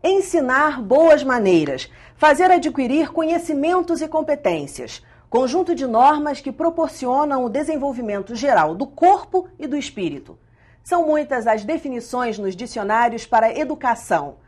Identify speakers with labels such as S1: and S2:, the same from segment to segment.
S1: Ensinar boas maneiras, fazer adquirir conhecimentos e competências, conjunto de normas que proporcionam o desenvolvimento geral do corpo e do espírito. São muitas as definições nos dicionários para educação.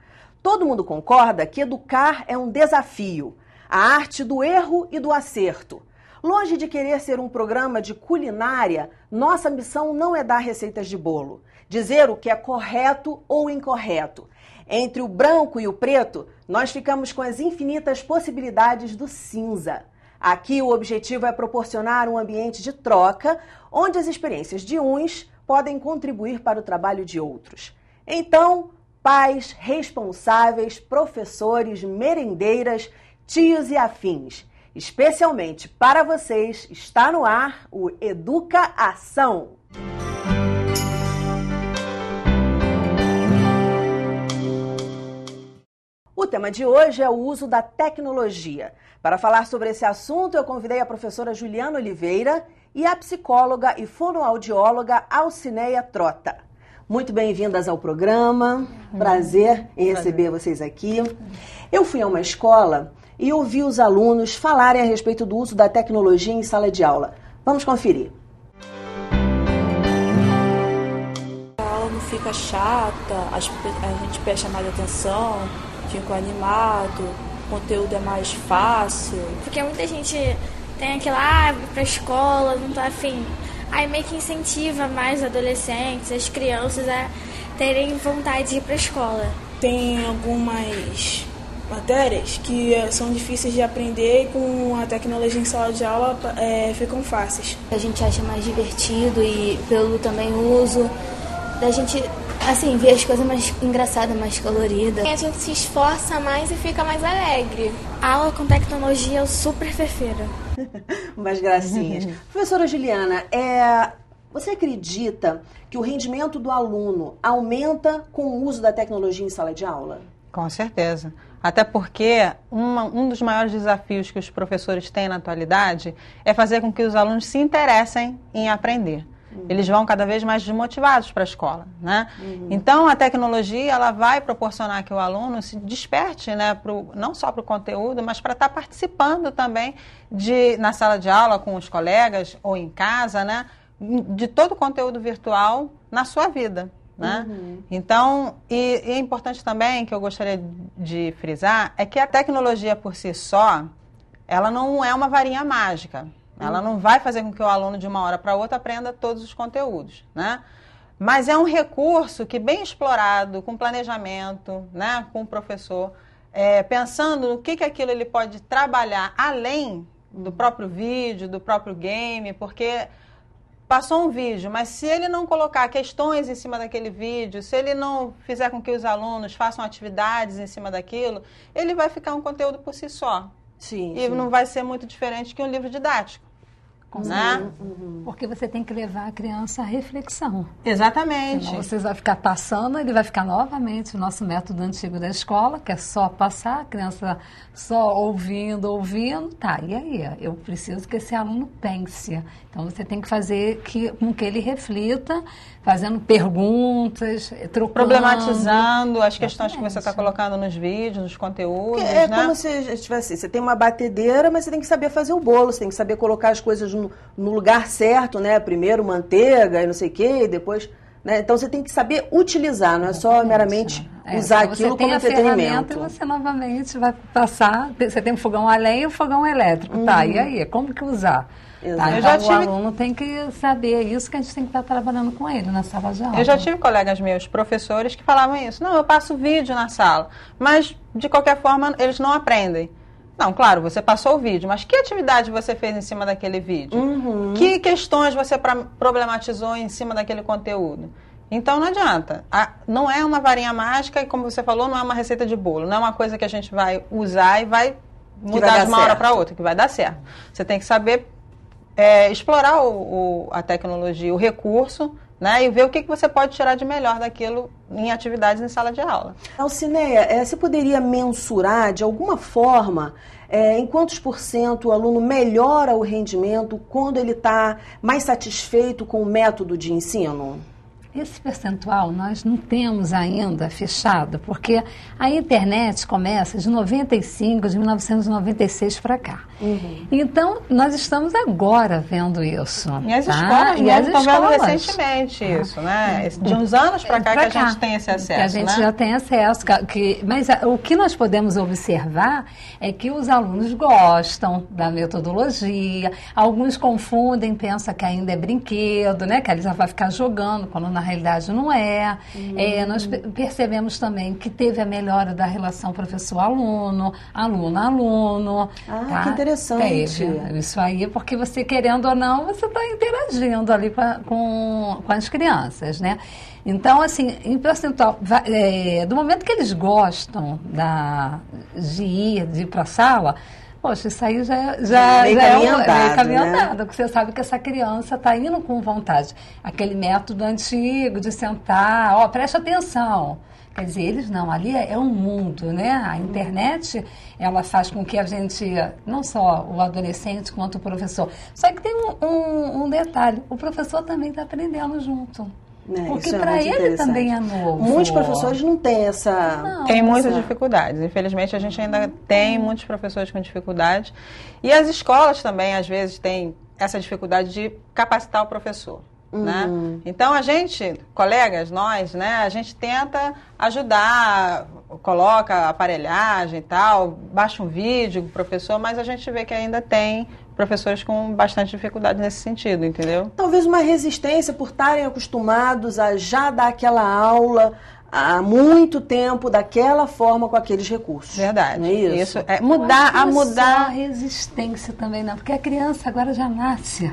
S1: Todo mundo concorda que educar é um desafio, a arte do erro e do acerto. Longe de querer ser um programa de culinária, nossa missão não é dar receitas de bolo, dizer o que é correto ou incorreto. Entre o branco e o preto, nós ficamos com as infinitas possibilidades do cinza. Aqui o objetivo é proporcionar um ambiente de troca, onde as experiências de uns podem contribuir para o trabalho de outros. Então, pais, responsáveis, professores, merendeiras, tios e afins, especialmente para vocês, está no ar o Educa Ação. O tema de hoje é o uso da tecnologia. Para falar sobre esse assunto, eu convidei a professora Juliana Oliveira e a psicóloga e fonoaudióloga Alcineia Trota. Muito bem-vindas ao programa. Prazer em receber vocês aqui. Eu fui a uma escola e ouvi os alunos falarem a respeito do uso da tecnologia em sala de aula. Vamos conferir.
S2: A aula não fica chata, a gente presta mais atenção, fica animado, o conteúdo é mais fácil.
S3: Porque muita gente tem aquela, ir pra escola, não tá afim. Aí meio que incentiva mais os adolescentes, as crianças a terem vontade de ir pra escola.
S2: Tem algumas matérias que são difíceis de aprender e com a tecnologia em sala de aula ficam fáceis.
S4: A gente acha mais divertido e pelo também uso da gente assim ver as coisas mais engraçadas, mais coloridas.
S3: A gente se esforça mais e fica mais alegre. A aula com tecnologia é super fefeira.
S1: Umas gracinhas. Professora Juliana, você acredita que o rendimento do aluno aumenta com o uso da tecnologia em sala de aula?
S5: Com certeza. Até porque um dos maiores desafios que os professores têm na atualidade é fazer com que os alunos se interessem em aprender. Eles vão cada vez mais desmotivados para a escola, né? Então, a tecnologia ela vai proporcionar que o aluno se desperte, né, não só para o conteúdo, mas para estar participando também na sala de aula com os colegas ou em casa, né, de todo o conteúdo virtual na sua vida. Né? Então, e é importante também, que eu gostaria de frisar, é que a tecnologia por si só, ela não é uma varinha mágica. Ela não vai fazer com que o aluno de uma hora para outra aprenda todos os conteúdos, né? Mas é um recurso que, bem explorado, com planejamento, né, com o professor, pensando no que aquilo ele pode trabalhar além do próprio vídeo, do próprio game, porque passou um vídeo, mas se ele não colocar questões em cima daquele vídeo, se ele não fizer com que os alunos façam atividades em cima daquilo, ele vai ficar um conteúdo por si só.
S1: Sim,
S5: e não vai ser muito diferente que um livro didático. Né?
S6: Porque você tem que levar a criança à reflexão.
S5: Exatamente.
S6: Senão você vai ficar passando, ele vai ficar novamente o nosso método antigo da escola, que é só passar, a criança só ouvindo, tá, e aí? Eu preciso que esse aluno pense. Então você tem que fazer com que ele reflita, fazendo perguntas, trocando.
S5: Problematizando as questões que você está colocando nos vídeos, nos conteúdos.
S1: É, né? Como se tivesse, você tem uma batedeira, mas você tem que saber fazer o bolo, você tem que saber colocar as coisas no lugar certo, né? Primeiro manteiga e não sei o quê, e depois, né? Então você tem que saber utilizar, não é só meramente usar aquilo como entretenimento.
S6: Você novamente vai passar, você tem um fogão a lenha e um fogão elétrico, tá? E aí, como que usar? Tá, então o aluno tem que saber isso, que a gente tem que estar trabalhando com ele na sala de aula.
S5: Eu já tive colegas meus, professores, que falavam isso. Não, eu passo vídeo na sala, mas de qualquer forma eles não aprendem. Não, claro, você passou o vídeo, mas que atividade você fez em cima daquele vídeo? Que questões você problematizou em cima daquele conteúdo? Então não adianta. Não é uma varinha mágica e, como você falou, não é uma receita de bolo. Não é uma coisa que a gente vai usar e vai mudar de uma hora para outra, que vai dar certo. Você tem que saber explorar a tecnologia, o recurso, né, e ver o que você pode tirar de melhor daquilo em atividades em sala de aula.
S1: Alcineia, você poderia mensurar de alguma forma em quantos % o aluno melhora o rendimento quando ele está mais satisfeito com o método de ensino?
S6: esse percentual nós não temos ainda fechado, porque a internet começa de 1996 para cá. Então, nós estamos agora vendo isso.
S5: E as
S6: tá?
S5: escolas
S6: E as
S5: estão vendo
S6: escolas.
S5: recentemente isso, né? De uns anos para cá que a gente tem esse acesso,
S6: que a gente
S5: né?
S6: já tem acesso. Mas o que nós podemos observar é que os alunos gostam da metodologia, alguns confundem, pensam que ainda é brinquedo, né? Que ele já vai ficar jogando, quando na realidade não é. Nós percebemos também que teve a melhora da relação professor-aluno, aluno-aluno.
S1: Ah, que interessante.
S6: Isso aí, porque você, querendo ou não, você está interagindo ali com as crianças, né? Então, assim, em percentual, do momento que eles gostam de ir para a sala, poxa, isso aí já é caminho andado, porque você sabe que essa criança está indo com vontade. Aquele método antigo de sentar, preste atenção. Quer dizer, eles não, ali é um mundo, né? A internet, ela faz com que a gente, não só o adolescente quanto o professor, só que tem um detalhe, o professor também está aprendendo junto. Porque para ele também é novo.
S1: Muitos professores não têm essa...
S5: Não, tem muitas dificuldades. Infelizmente, a gente ainda tem muitos professores com dificuldade. E as escolas também, às vezes, têm essa dificuldade de capacitar o professor. Né? Então, a gente, colegas, nós, né, a gente tenta ajudar, coloca aparelhagem e tal, baixa um vídeo com o professor, mas a gente vê que ainda tem professores com bastante dificuldade nesse sentido, entendeu?
S1: Talvez uma resistência por estarem acostumados a já dar aquela aula há muito tempo, daquela forma, com aqueles recursos.
S5: Verdade.
S1: Não é isso?
S5: Isso é mudar.
S6: A resistência também, não. Porque a criança agora já nasce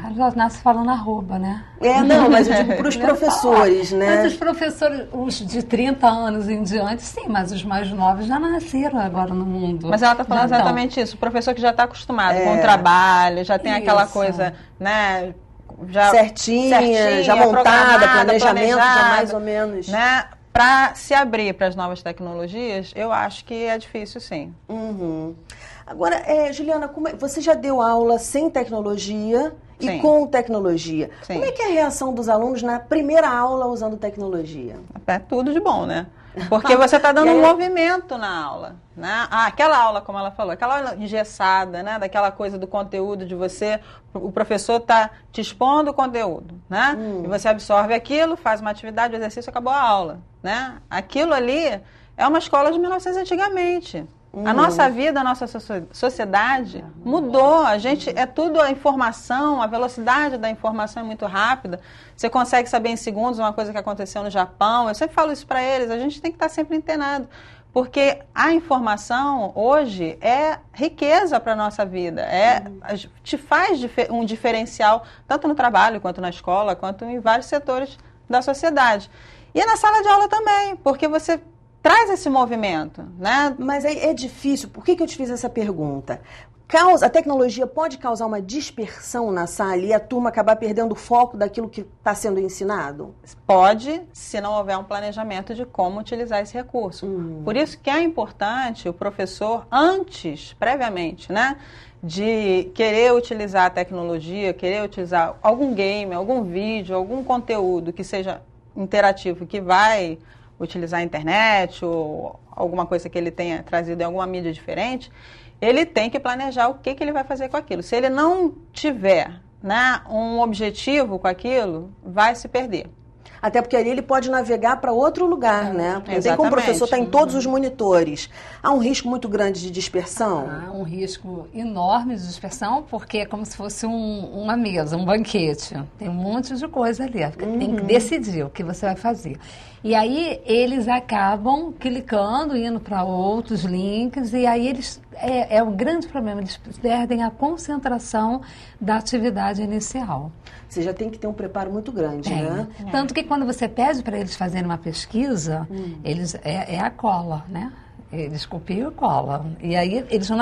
S6: falando arroba, né?
S1: Não, mas eu digo para os professores, né?
S6: Mas os professores, os de 30 anos em diante, sim, mas os mais novos já nasceram agora no mundo.
S5: Mas ela está falando exatamente isso. O professor que já está acostumado com o trabalho, já tem aquela coisa, né? Já certinha,
S1: já montada, planejamento já mais ou menos,
S5: né? Para se abrir para as novas tecnologias, eu acho que é difícil, sim.
S1: Agora, Juliana, você já deu aula sem tecnologia e com tecnologia. Sim. Como é que é a reação dos alunos na primeira aula usando tecnologia?
S5: É tudo de bom, né? Porque você está dando um movimento na aula, né? Aquela aula, como ela falou, aquela aula engessada, né? Daquela coisa do conteúdo de você, o professor está te expondo o conteúdo, né? E você absorve aquilo, faz uma atividade, o exercício, acabou a aula, né? Aquilo ali é uma escola de 1900 antigamente. A nossa vida, a nossa sociedade mudou. A gente, tudo a informação, a velocidade da informação é muito rápida. Você consegue saber em segundos uma coisa que aconteceu no Japão. Eu sempre falo isso para eles, a gente tem que estar sempre antenado. Porque a informação hoje é riqueza para a nossa vida. Te faz um diferencial, tanto no trabalho, quanto na escola, quanto em vários setores da sociedade. E na sala de aula também, porque você traz esse movimento, né?
S1: Mas aí é difícil. Por que eu te fiz essa pergunta? A tecnologia pode causar uma dispersão na sala e a turma acabar perdendo o foco daquilo que está sendo ensinado?
S5: Pode, se não houver um planejamento de como utilizar esse recurso. Por isso que é importante o professor, previamente, né? De querer utilizar a tecnologia, querer utilizar algum game, algum vídeo, algum conteúdo que seja interativo, que vai utilizar a internet ou alguma coisa que ele tenha trazido em alguma mídia diferente, ele tem que planejar o que ele vai fazer com aquilo. Se ele não tiver, né, um objetivo com aquilo, vai se perder.
S1: Até porque ali ele pode navegar para outro lugar, né? Porque tem como o professor estar em todos os monitores. Há um risco muito grande de dispersão?
S6: Há um risco enorme de dispersão, porque é como se fosse uma mesa, um banquete. Tem um monte de coisa ali. Tem que decidir o que você vai fazer. E aí eles acabam clicando, indo para outros links, e aí eles... É o grande problema, eles perdem a concentração da atividade inicial.
S1: Você já tem que ter um preparo muito grande, né?
S6: Tanto que quando você pede para eles fazerem uma pesquisa, eles a cola, né? Eles copiam e colam. E aí eles vão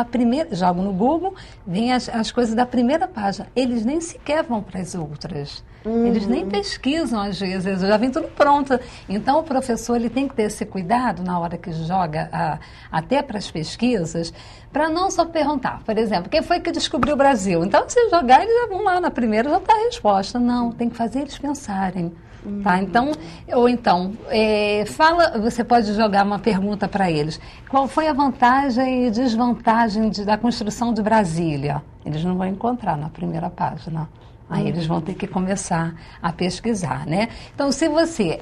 S6: jogam no Google, vêm as coisas da primeira página. Eles nem sequer vão para as outras. Eles nem pesquisam às vezes, já vem tudo pronto. Então o professor ele tem que ter esse cuidado na hora que joga até para as pesquisas, para não só perguntar, por exemplo, quem foi que descobriu o Brasil? Então se jogar, eles já vão lá na primeira, já está a resposta. Não, tem que fazer eles pensarem. Tá? Então, você pode jogar uma pergunta para eles. Qual foi a vantagem e desvantagem da construção de Brasília? Eles não vão encontrar na primeira página. Aí eles vão ter que começar a pesquisar, né? Então, se você...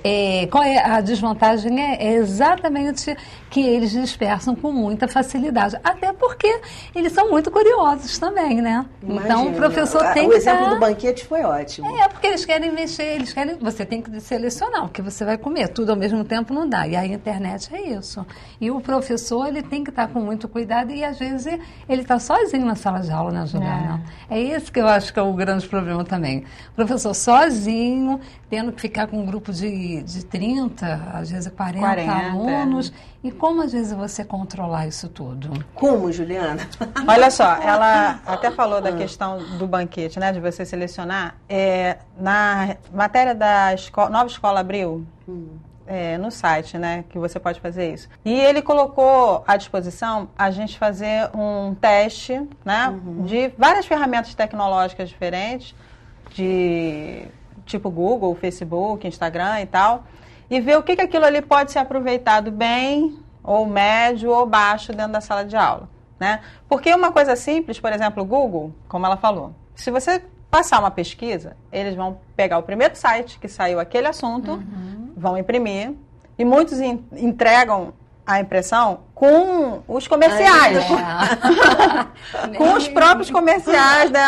S6: qual é a desvantagem? É exatamente que eles dispersam com muita facilidade. Até porque eles são muito curiosos também, né?
S1: Imagina.
S6: Então, o professor tem
S1: que... O
S6: exemplo
S1: do banquete foi ótimo.
S6: Porque eles querem mexer, você tem que selecionar o que você vai comer. Tudo ao mesmo tempo não dá. E a internet é isso. E o professor, ele tem que estar com muito cuidado e, às vezes, ele está sozinho na sala de aula, né, Juliana? É esse que eu acho que é o grande problema também. O professor sozinho, tendo que ficar com um grupo de 30, às vezes 40 alunos. E como, às vezes, você controlar isso tudo?
S1: Como, Juliana?
S5: Olha só, ela até falou da questão do banquete, né? De você selecionar. Na matéria da Nova Escola Abril, no site, né? Que você pode fazer isso. E ele colocou à disposição a gente fazer um teste, né? De várias ferramentas tecnológicas diferentes, de tipo Google, Facebook, Instagram e tal, e ver o que aquilo ali pode ser aproveitado bem, ou médio, ou baixo dentro da sala de aula, né? Porque uma coisa simples, por exemplo, o Google, como ela falou, se você passar uma pesquisa, eles vão pegar o primeiro site que saiu aquele assunto, vão imprimir, e muitos entregam a impressão com os comerciais. Com os próprios comerciais, né,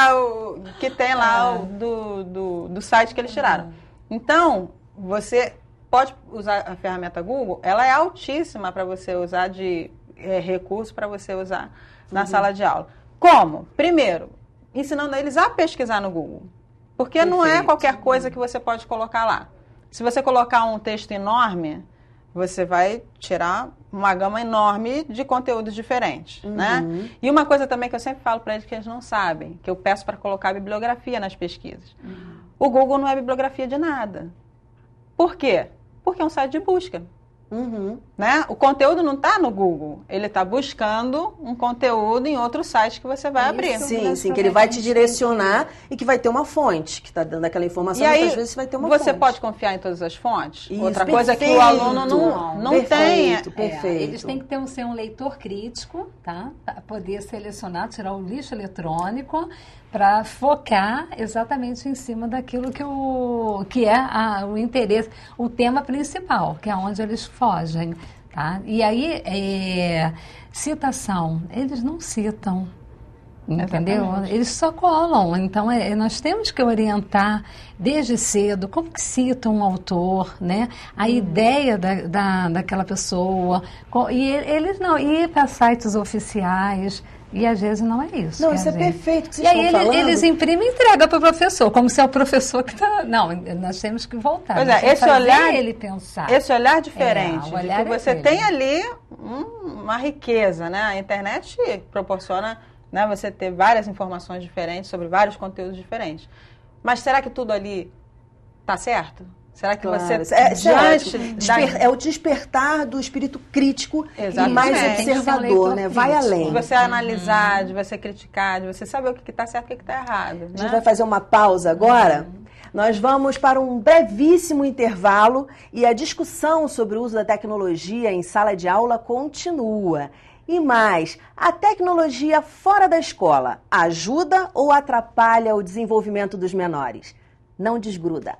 S5: que tem lá do site que eles tiraram. Então, você pode usar a ferramenta Google, ela é altíssima para você usar de recurso para você usar na sala de aula. Como? Primeiro, ensinando eles a pesquisar no Google. Porque não é qualquer coisa que você pode colocar lá. Se você colocar um texto enorme, você vai tirar uma gama enorme de conteúdos diferentes, né? E uma coisa também que eu sempre falo para eles que eles não sabem, que eu peço para colocar bibliografia nas pesquisas. O Google não é bibliografia de nada. Por quê? Porque é um site de busca. Né? O conteúdo não está no Google, ele está buscando um conteúdo em outro site que você vai abrir.
S1: Sim, que ele vai te direcionar e que vai ter uma fonte que está dando aquela informação,
S5: e aí,
S1: muitas vezes você vai ter uma fonte.
S5: Você pode confiar em todas as fontes?
S1: Isso,
S5: outra coisa que o aluno não tem.
S6: Perfeito. Eles têm que ser um leitor crítico, tá? Para poder selecionar, tirar o lixo eletrônico, para focar exatamente em cima daquilo que é o interesse, o tema principal, que é onde eles fogem, tá? E aí, citação, eles não citam, entendeu?
S5: Exatamente.
S6: Eles só colam. Então, nós temos que orientar desde cedo como que cita um autor, né? A ideia daquela pessoa. E eles não ir para sites oficiais. E às vezes não é isso.
S1: Não, isso é perfeito que vocês estão falando.
S6: E aí eles imprimem e entregam para o professor, como se é o professor que está... Não, nós temos que voltar.
S5: Pois é, esse olhar,
S6: ele pensar.
S5: Esse olhar diferente,
S6: o olhar
S5: de que você tem ali uma riqueza, né? A internet proporciona, né, você ter várias informações diferentes sobre vários conteúdos diferentes. Mas será que tudo ali está certo? Será que você...
S1: É o despertar do espírito crítico e mais observador, né? Vai além.
S5: De você analisar, de você criticar, de você saber o que está certo e o que está errado. Né?
S1: A gente vai fazer uma pausa agora. Nós vamos para um brevíssimo intervalo e a discussão sobre o uso da tecnologia em sala de aula continua. E mais, a tecnologia fora da escola ajuda ou atrapalha o desenvolvimento dos menores? Não desgruda.